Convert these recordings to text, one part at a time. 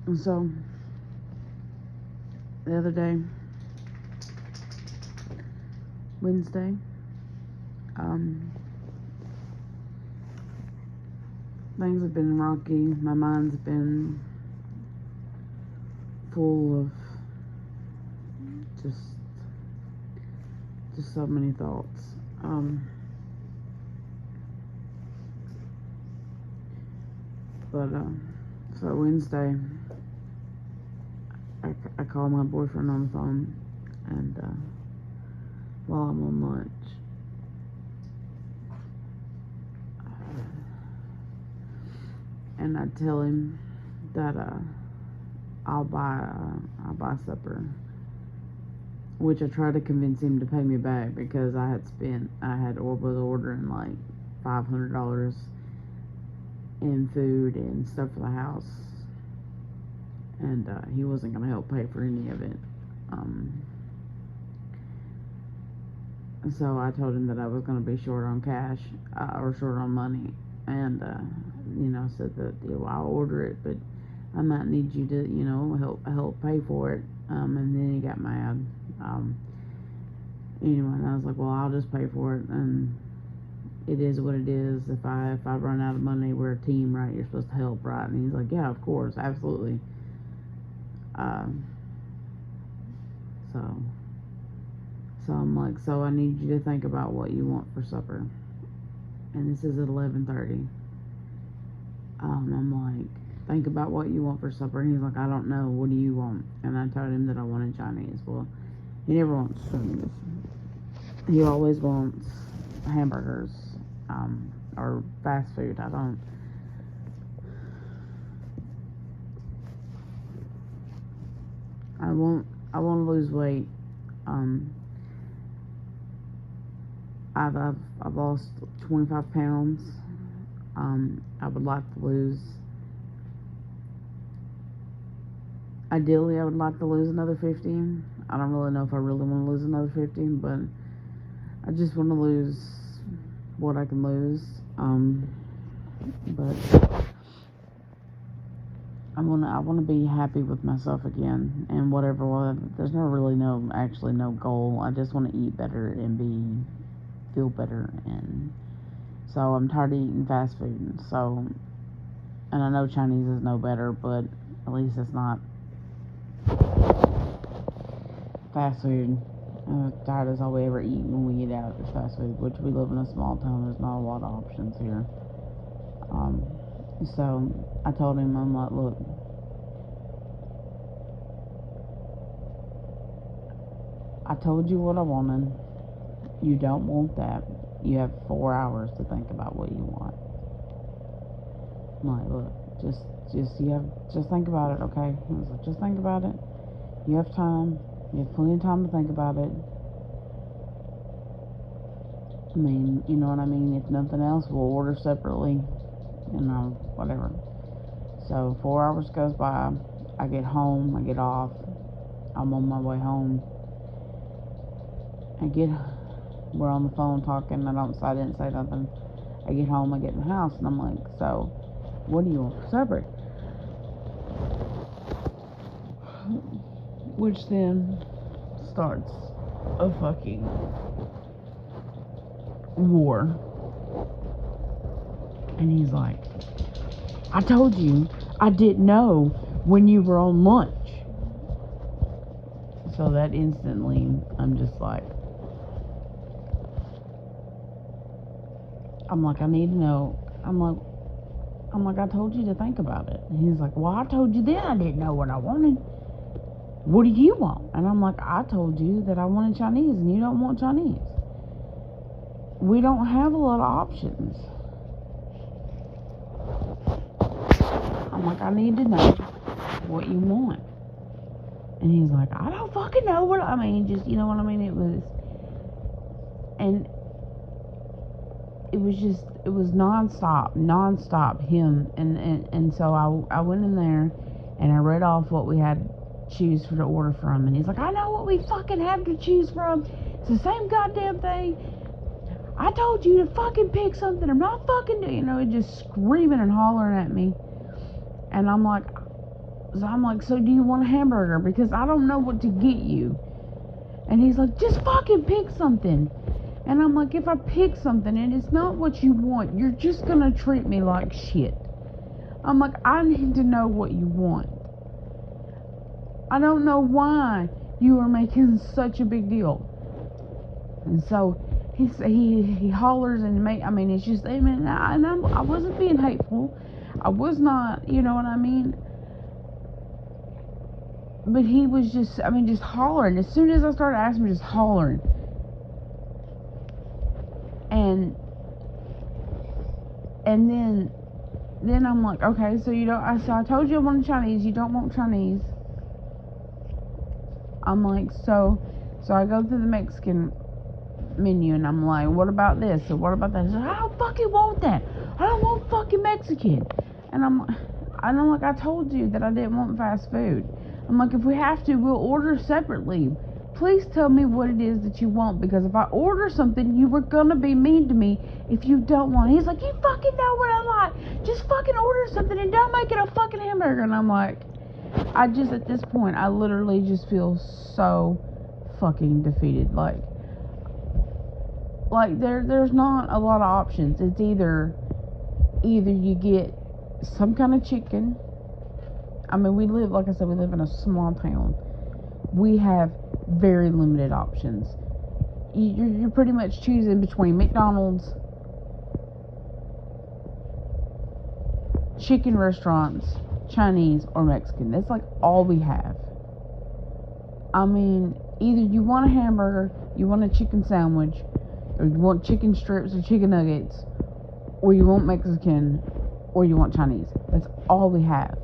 And so, the other day, Wednesday, things have been rocky. My mind's been full of just so many thoughts. So Wednesday, I called my boyfriend on the phone, and while I'm on lunch, and I tell him that I'll buy supper, which I tried to convince him to pay me back because was ordering like $500 in food and stuff for the house, and he wasn't gonna help pay for any of it. So I told him that I was gonna be short on cash or short on money, and I said that I'll order it, but I might need you to help pay for it. And then he got mad. Anyway, and I was like, well, I'll just pay for it, and it is what it is. If I run out of money, we're a team, right? You're supposed to help, right? And he's like, yeah, of course, absolutely. So I'm like, so I need you to think about what you want for supper. And this is at 11:30. I'm like, think about what you want for supper. And he's like, I don't know. What do you want? And I told him that I wanted Chinese. Well, he never wants Chinese. He always wants hamburgers or fast food. I want to lose weight. I've lost 25 pounds. I would like to lose. Ideally, I would like to lose another 50. I don't really know if I really want to lose another 50, but I just want to lose what I can lose. But I want to be happy with myself again, and whatever. There's actually no goal. I just want to eat better and feel better, and so I'm tired of eating fast food. So, and I know Chinese is no better, but at least it's not fast food. Tired as all we ever eat when we eat out is fast food, which we live in a small town. There's not a lot of options here. So I told him, I'm like, look, I told you what I wanted. You don't want that. You have 4 hours to think about what you want. I'm like, look, just think about it, okay? He was like, just think about it. You have time. You have plenty of time to think about it. I mean, you know what I mean? If nothing else, we'll order separately. Whatever. So 4 hours goes by. I get home. I get off. I'm on my way home. We're on the phone talking. I didn't say nothing. I get home. I get in the house, and I'm like, so, what do you want for supper? Which then starts a fucking war. And he's like, I told you I didn't know when you were on lunch. So that instantly, I'm just like, I'm like, I need to know. I'm like, I told you to think about it. And he's like, well, I told you then I didn't know what I wanted. What do you want? And I'm like, I told you that I wanted Chinese and you don't want Chinese. We don't have a lot of options. I'm like, I need to know what you want. And he's like, I don't fucking know what I mean. Just, you know what I mean? It was nonstop him. And so I went in there and I read off what we had choose for the order from. And he's like, I know what we fucking have to choose from. It's the same goddamn thing. I told you to fucking pick something. I'm not fucking doing, just screaming and hollering at me. And I'm like, So I'm like, so do you want a hamburger? Because I don't know what to get you. And he's like, just fucking pick something. And I'm like, if I pick something and it's not what you want, you're just gonna treat me like shit. I'm like, I need to know what you want. I don't know why you are making such a big deal. And so he hollers and it's just, I mean, I wasn't being hateful. I was not, you know what I mean? But he was just, just hollering. As soon as I started asking him, just hollering. And then I'm like, okay, so I told you I wanted Chinese, you don't want Chinese. I'm like, so I go through the Mexican menu and I'm like, what about this? Or what about that? He's like, I don't fucking want that. I don't want fucking Mexican. And I'm like, I told you that I didn't want fast food. I'm like, if we have to, we'll order separately. Please tell me what it is that you want, because if I order something, you were gonna be mean to me if you don't want it. He's like, you fucking know what I like. Just fucking order something and don't make it a fucking hamburger. And I'm like, at this point, I literally just feel so fucking defeated. Like there's not a lot of options. It's either you get some kind of chicken. We live, like I said, we live in a small town. We have very limited options. You're pretty much choosing between McDonald's, chicken restaurants, Chinese, or Mexican. That's like all we have. Either you want a hamburger, you want a chicken sandwich, or you want chicken strips or chicken nuggets, or you want Mexican, or you want Chinese. That's all we have.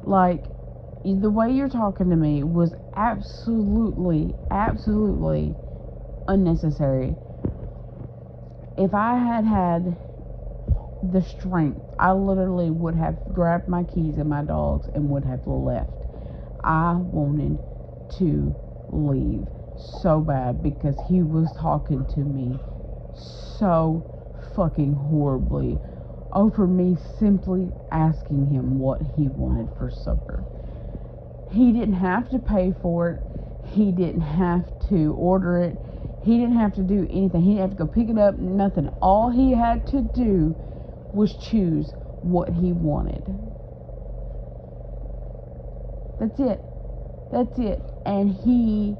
Like, the way you're talking to me was absolutely unnecessary. If I had the strength, I literally would have grabbed my keys and my dogs and would have left. I wanted to leave so bad because he was talking to me so fucking horribly over me simply asking him what he wanted for supper. He didn't have to pay for it. He didn't have to order it. He didn't have to do anything. He didn't have to go pick it up, nothing. All he had to do was choose what he wanted. That's it. And he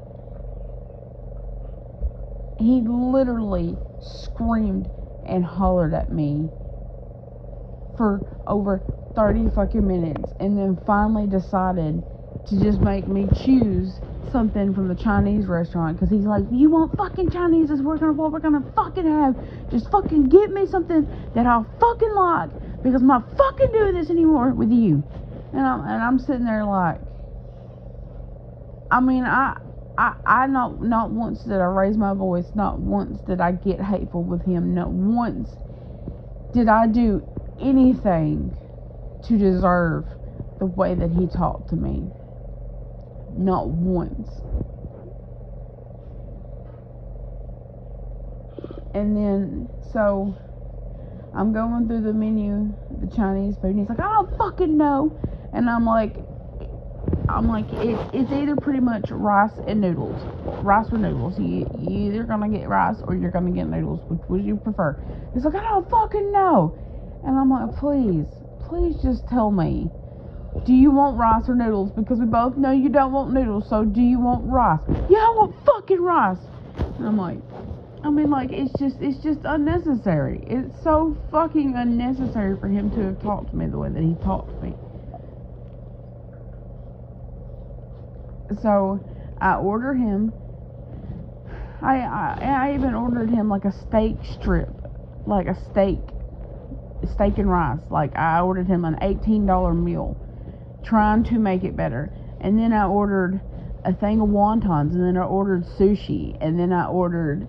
literally screamed and hollered at me for over 30 fucking minutes, and then finally decided to just make me choose something from the Chinese restaurant, because he's like, you want fucking Chinese, is what we're gonna fucking have. Just fucking get me something that I'll fucking like, because I'm not fucking doing this anymore with you. And I'm sitting there like, I not once did I raise my voice, not once did I get hateful with him, not once did I do anything to deserve the way that he talked to me. Not once. And then, so I'm going through the menu, the Chinese food, and he's like, I don't fucking know. And I'm like, it's either pretty much rice and noodles. Rice or noodles. You're either gonna get rice or you're gonna get noodles. Which would you prefer? He's like, I don't fucking know. And I'm like, please just tell me. Do you want rice or noodles? Because we both know you don't want noodles, so do you want rice? Yeah, I want fucking rice. And I'm like, it's just unnecessary. It's so fucking unnecessary for him to have talked to me the way that he talked to me. So I order him. I even ordered him like a steak strip, like a steak and rice. Like, I ordered him an $18 meal, trying to make it better. And then I ordered a thing of wontons, and then I ordered sushi, and then I ordered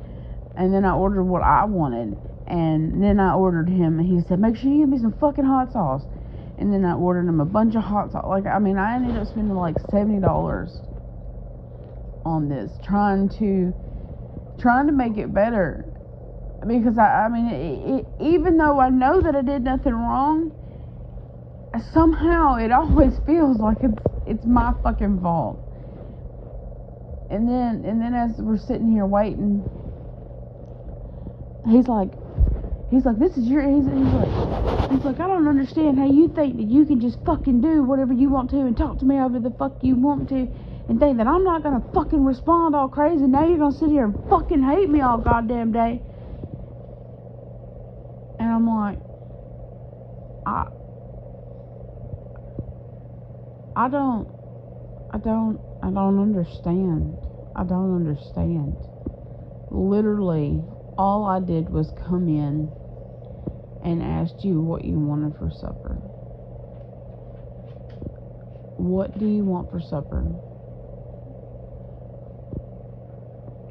what I wanted, and then I ordered him, and he said, make sure you give me some fucking hot sauce. And then I ordered him a bunch of hot sauce. Like, I ended up spending like $70 on this, trying to make it better. Because even though I know that I did nothing wrong, somehow it always feels like it's my fucking fault. And then as we're sitting here waiting, he's like, this is your, he's like, I don't understand how you think that you can just fucking do whatever you want to and talk to me over the fuck you want to and think that I'm not gonna fucking respond all crazy. Now you're gonna sit here and fucking hate me all goddamn day. And I'm like, I don't understand. I don't understand. Literally, all I did was come in and asked you what you wanted for supper. What do you want for supper?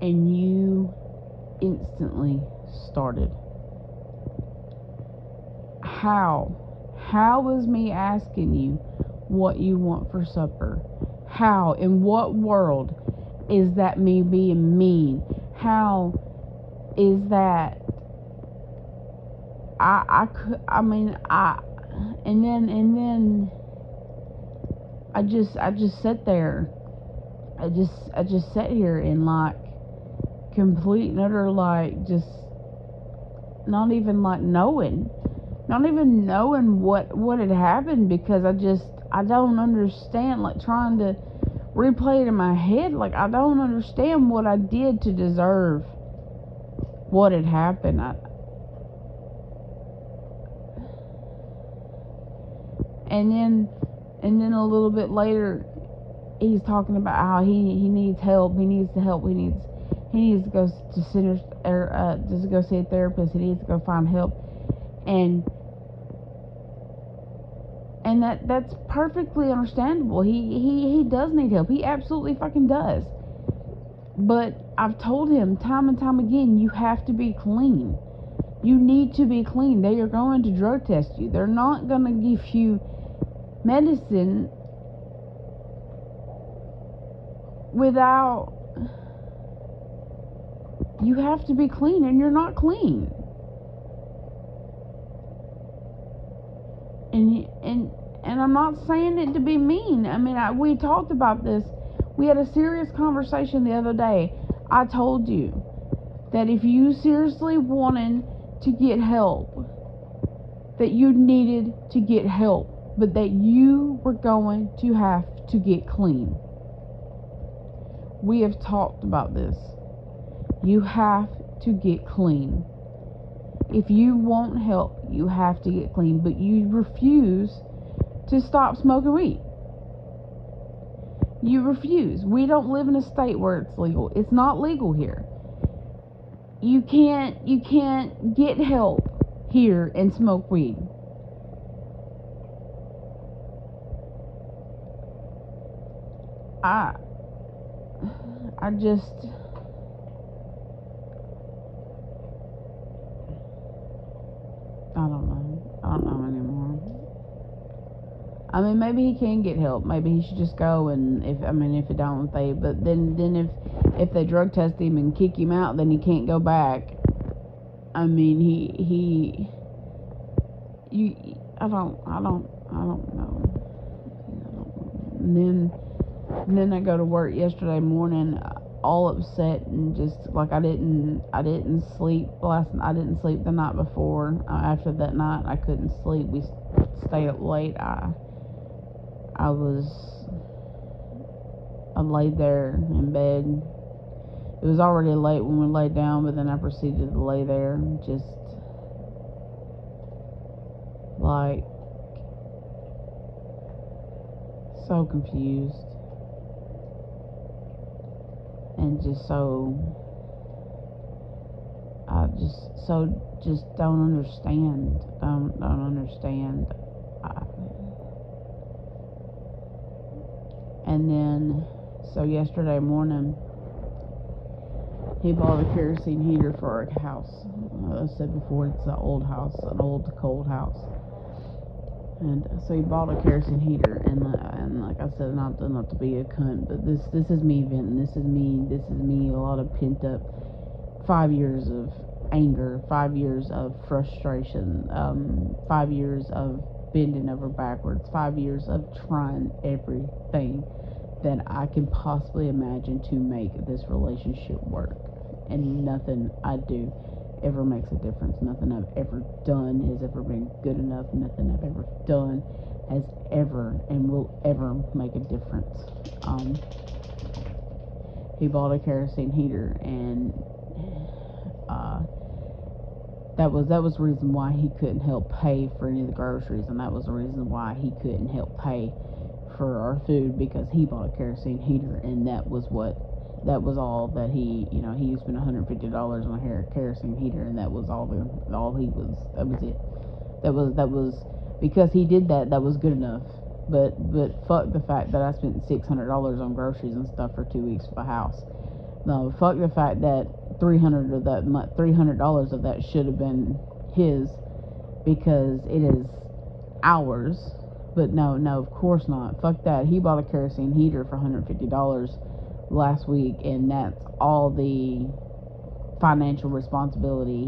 And you instantly started. How? How was me asking you what you want for supper? How? In what world is that me being mean? How is that? And then I just sat there. I just sat here in like complete and utter like just not even knowing what had happened, because I don't understand, like trying to replay it in my head. Like, I don't understand what I did to deserve what had happened. And then a little bit later, he's talking about how he needs help. He needs help. He needs to go to center, or just go see a therapist. He needs to go find help. And that's perfectly understandable. He does need help. He absolutely fucking does. But I've told him time and time again, you have to be clean. You need to be clean. They are going to drug test you. They're not going to give you medicine without... You have to be clean, and you're not clean. And I'm not saying it to be mean. I mean, we talked about this. We had a serious conversation the other day. I told you that if you seriously wanted to get help, that you needed to get help, but that you were going to have to get clean. We have talked about this. You have to get clean. If you want help, you have to get clean, but you refuse to stop smoking weed. You refuse. We don't live in a state where it's legal. It's not legal here. You can't get help here and smoke weed. I don't know anymore. I mean, maybe he can get help. Maybe he should just go, and if it don't, but then if they drug test him and kick him out, then he can't go back. I mean, I don't know. And then I go to work yesterday morning, all upset, and just like I didn't sleep I didn't sleep the night before. After that night, I couldn't sleep. We stayed up late. I laid there in bed. It was already late when we laid down, but then I proceeded to lay there, just like so confused. And just don't understand. Don't understand. And then, so yesterday morning, he bought a kerosene heater for our house. I said before, it's an old house, an old cold house. And so he bought a kerosene heater, and like I said, not to be a cunt, but this is me venting. This is me. A lot of pent up 5 years of anger, 5 years of frustration, 5 years of bending over backwards, 5 years of trying everything that I can possibly imagine to make this relationship work. And nothing I do ever makes a difference. Nothing I've ever done has ever been good enough. Nothing I've ever done has ever and will ever make a difference. He bought a kerosene heater, and that was the reason why he couldn't help pay for any of the groceries, and that was the reason why he couldn't help pay for our food, because he bought a kerosene heater, and that was all that he spent $150 on a kerosene heater, and that was that was it. That was because he did that. That was good enough. But fuck the fact that I spent $600 on groceries and stuff for 2 weeks for the house. No, fuck the fact that $300 of that should have been his, because it is ours. But no, of course not. Fuck that. He bought a kerosene heater for $150 last week, and that's all the financial responsibility.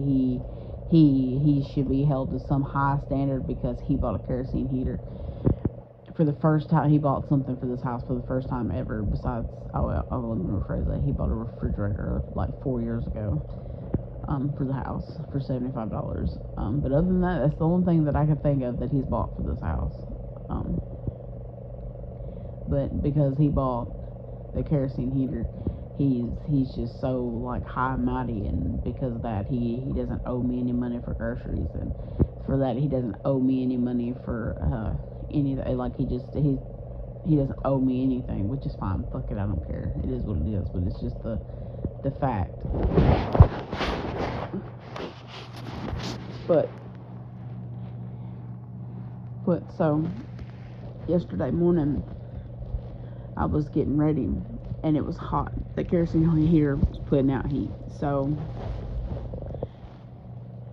He should be held to some high standard because he bought a kerosene heater. For the first time, he bought something for this house for the first time ever. Besides, let me rephrase that. He bought a refrigerator like 4 years ago, for the house for $75. But other than that, that's the only thing that I can think of that he's bought for this house. But because he bought the kerosene heater, he's just so like high and mighty, and because of that, he doesn't owe me any money for groceries, and for that he doesn't owe me any money for anything. Like he doesn't owe me anything, which is fine. Fuck it, I don't care. It is what it is. But it's just the fact. But so yesterday morning I was getting ready, and it was hot. The kerosene heater was putting out heat, so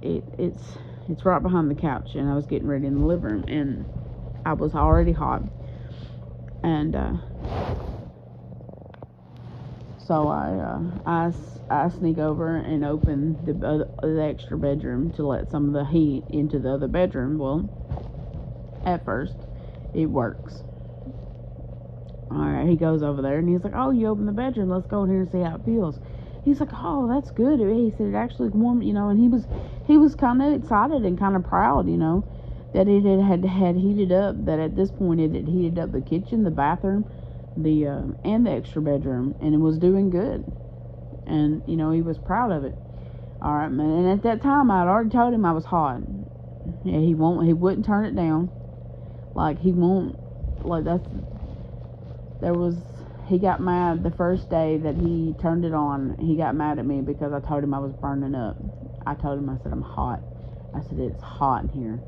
it's right behind the couch, and I was getting ready in the living room, and I was already hot, and so I sneak over and open the extra bedroom to let some of the heat into the other bedroom. Well, at first it works. Alright, he goes over there and he's like, "Oh, you opened the bedroom, let's go in here and see how it feels." He's like, "Oh, that's good." He said it actually warm, and he was kind of excited and kind of proud, that it had heated up, that at this point it had heated up the kitchen, the bathroom, and the extra bedroom, and it was doing good. And, he was proud of it. Alright, man, and at that time I had already told him I was hot. Yeah, he wouldn't turn it down. Like, he won't, like, he got mad the first day that he turned it on. He got mad at me because I told him I was burning up. I told him, I said, "I'm hot." I said, "It's hot in here."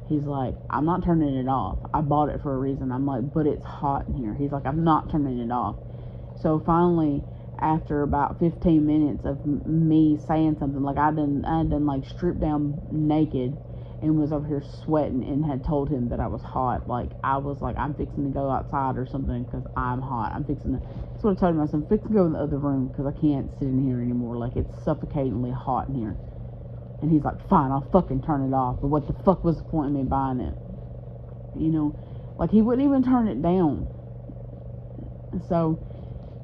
He's like, "I'm not turning it off. I bought it for a reason." I'm like, "But it's hot in here." He's like, "I'm not turning it off." So finally, after about 15 minutes of me saying something, like I done like stripped down naked and was over here sweating, and had told him that I was hot. Like, I was like, "I'm fixing to go outside or something because I'm hot. That's what I told him. I said, "I'm fixing to go in the other room because I can't sit in here anymore. Like, it's suffocatingly hot in here." And he's like, "Fine, I'll fucking turn it off. But what the fuck was the point of me buying it?" Like, he wouldn't even turn it down. So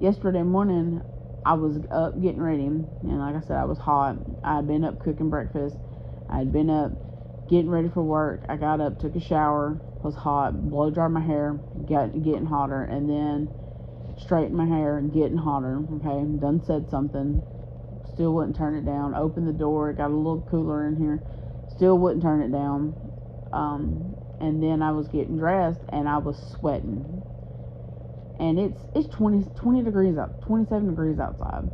yesterday morning I was up getting ready, and like I said, I was hot. I had been up cooking breakfast. I had been up getting ready for work. I got up, took a shower, was hot, blow dried my hair, getting hotter, and then straightened my hair and getting hotter. Okay, done said something, still wouldn't turn it down. Opened the door, it got a little cooler in here, still wouldn't turn it down. And then I was getting dressed, and I was sweating. And it's 20 degrees out, 27 degrees outside.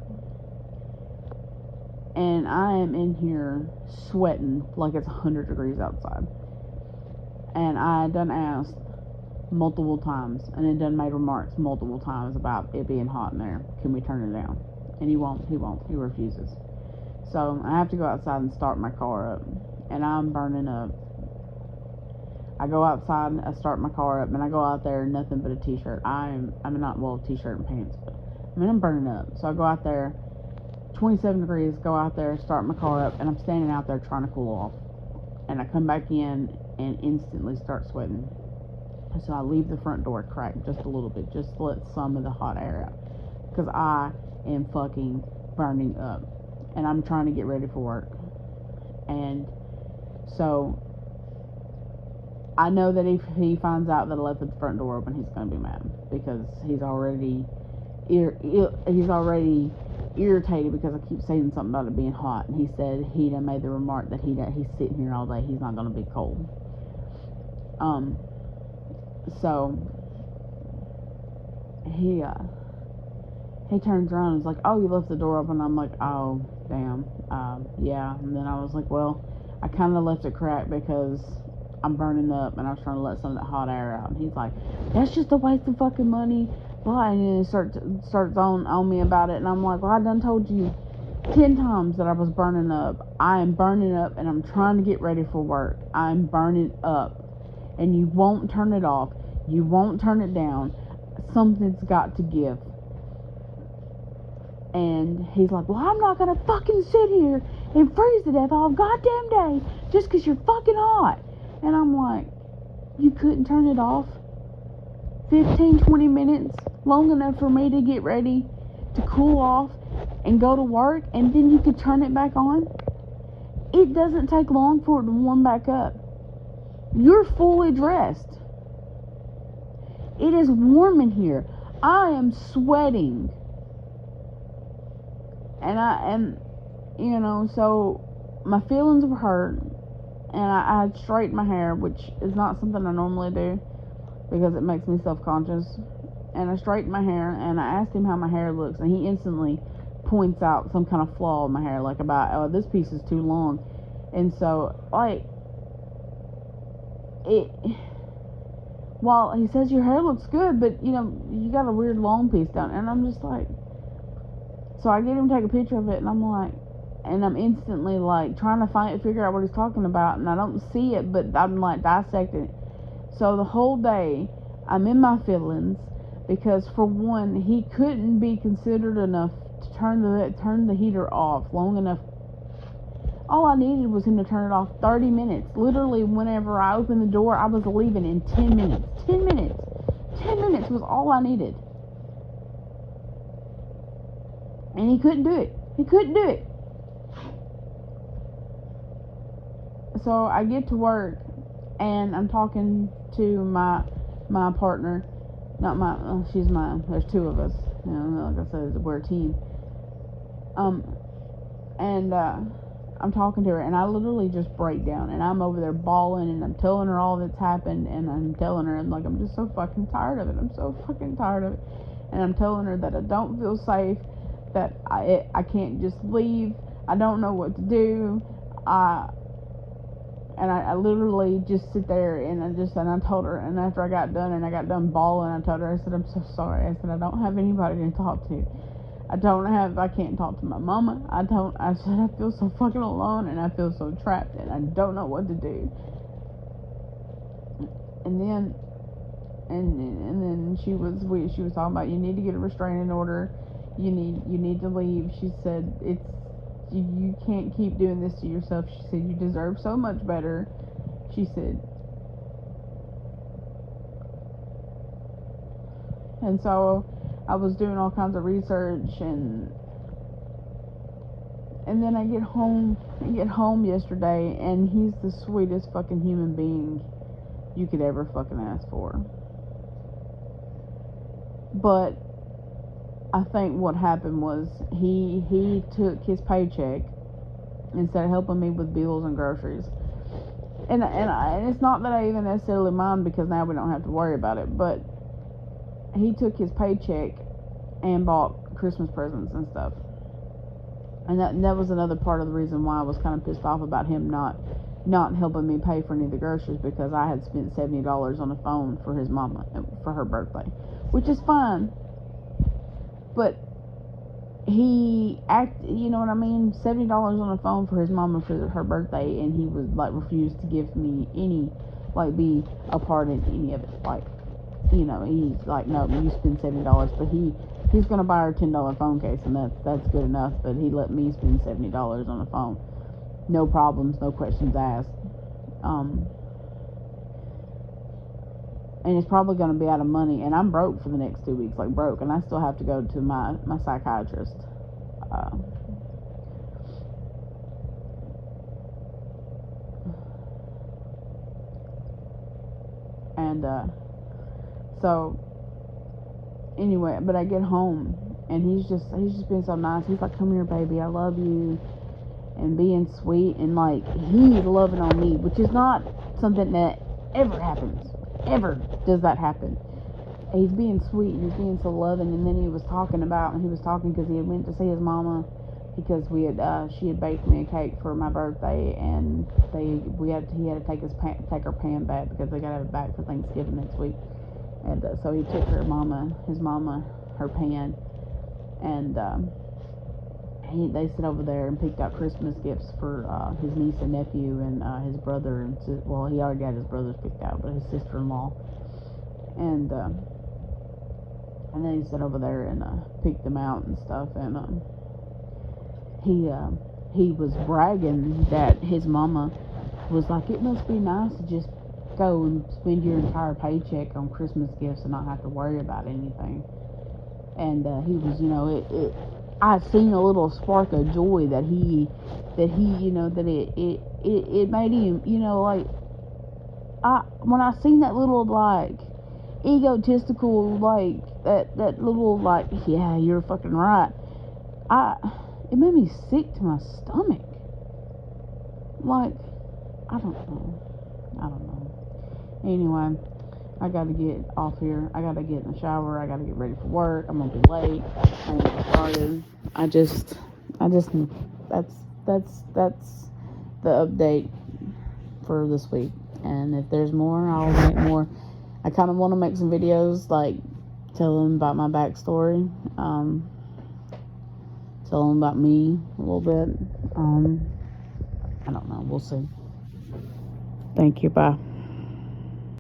And I am in here sweating like it's 100 degrees outside. And I done asked multiple times, and it done made remarks multiple times about it being hot in there. Can we turn it down? And he refuses. So I have to go outside and start my car up, and I'm burning up. I go outside and I start my car up, and I go out there nothing but a t-shirt. T-shirt and pants, but I'm burning up. So I go out there, 27 degrees, go out there, start my car up, and I'm standing out there trying to cool off. And I come back in, and instantly start sweating. So I leave the front door cracked just a little bit, just to let some of the hot air out, because I am fucking burning up, and I'm trying to get ready for work. And so I know that if he finds out that I left the front door open, he's gonna be mad, because he's already irritated because I keep saying something about it being hot. And he said he done made the remark that he's sitting here all day, he's not gonna be cold. So he turns around and is like, oh, you left the door open. I'm like, oh, damn, yeah. And then I was like, well, I kind of left it cracked because I'm burning up, and I was trying to let some of that hot air out. And he's like, that's just a waste of fucking money, blah. And then he starts on me about it. And I'm like, well, I done told you 10 times that I was burning up. I am burning up, and I'm trying to get ready for work. I'm burning up, and you won't turn it off. You won't turn it down. Something's got to give. And he's like, well, I'm not gonna fucking sit here and freeze to death all goddamn day just because you're fucking hot. And I'm like, you couldn't turn it off 15-20 minutes long enough for me to get ready to cool off and go to work, and then you could turn it back on? It doesn't take long for it to warm back up. You're fully dressed. It is warm in here. I am sweating. And you know, so my feelings were hurt, and I had straightened my hair, which is not something I normally do because it makes me self-conscious. And I straightened my hair, and I asked him how my hair looks, and he instantly points out some kind of flaw in my hair, like about, oh, this piece is too long. And so, like, while he says your hair looks good, but you know, you got a weird long piece down. And I'm just like, so I get him to take a picture of it, and I'm like, and I'm instantly like trying to figure out what he's talking about, and I don't see it, but I'm like dissecting it. So the whole day I'm in my feelings, because for one, he couldn't be considered enough to turn the heater off long enough. All I needed was him to turn it off 30 minutes. Literally, whenever I opened the door, I was leaving in 10 minutes. 10 minutes. 10 minutes was all I needed. And he couldn't do it. He couldn't do it. So I get to work, and I'm talking to my partner. Not my, she's mine. There's two of us. You know, like I said, we're a team. And I'm talking to her, and I literally just break down, and I'm over there bawling, and I'm telling her all that's happened, and I'm telling her, I'm like, I'm just so fucking tired of it. I'm so fucking tired of it. And I'm telling her that I don't feel safe, that I can't just leave. I don't know what to do. I literally just sit there, and I told her, and after I got done bawling, I told her, I said, I'm so sorry. I said, I don't have anybody to talk to. I can't talk to my mama. I said, I feel so fucking alone, and I feel so trapped, and I don't know what to do. And then she was talking about, you need to get a restraining order. You need to leave. She said, you can't keep doing this to yourself. She said, you deserve so much better. She said, and so I was doing all kinds of research, and then I get home yesterday, and he's the sweetest fucking human being you could ever fucking ask for. But I think what happened was he took his paycheck instead of helping me with bills and groceries. And it's not that I even necessarily mind, because now we don't have to worry about it, but he took his paycheck and bought Christmas presents and stuff. And that was another part of the reason why I was kind of pissed off about him not helping me pay for any of the groceries, because I had spent $70 on the phone for his mama for her birthday, which is fine. But you know what I mean, $70 on the phone for his mama for her birthday, and he was like refused to give me any, like, be a part in any of it. Like, you know, he's like, no, you spend $70, but he's gonna buy her a $10 phone case, and that's good enough. But he let me spend $70 on the phone, no problems, no questions asked. and it's probably going to be out of money, and I'm broke for the next 2 weeks, like broke, and I still have to go to my psychiatrist. Uh, and so anyway, but I get home, and he's just being so nice. He's like, "Come here, baby, I love you," and being sweet, and like he's loving on me, which is not something that ever happens. Ever does that happen. He's being sweet, and he's being so loving. And then he was talking because he had went to see his mama, because she had baked me a cake for my birthday, and he had to take her pan back because they gotta have it back for Thanksgiving next week. And so he took his mama, her pan, and they sit over there and picked out Christmas gifts for his niece and nephew, and his brother, and well, he already got his brothers picked out, but his sister-in-law, and then he sat over there and picked them out and stuff, and he was bragging that his mama was like, "It must be nice to just go and spend your entire paycheck on Christmas gifts and not have to worry about anything." And he was, I seen a little spark of joy that he that it made him, like, when I seen that little, like, egotistical, like, that little, like, yeah, you're fucking right, it made me sick to my stomach. Like, I don't know. Anyway, I gotta get off here. I gotta get in the shower. I gotta get ready for work. I'm gonna be late. I ain't get started. That's the update for this week. And if there's more, I'll make more. I kind of want to make some videos, like, tell them about my backstory. Tell them about me a little bit. I don't know. We'll see. Thank you. Bye.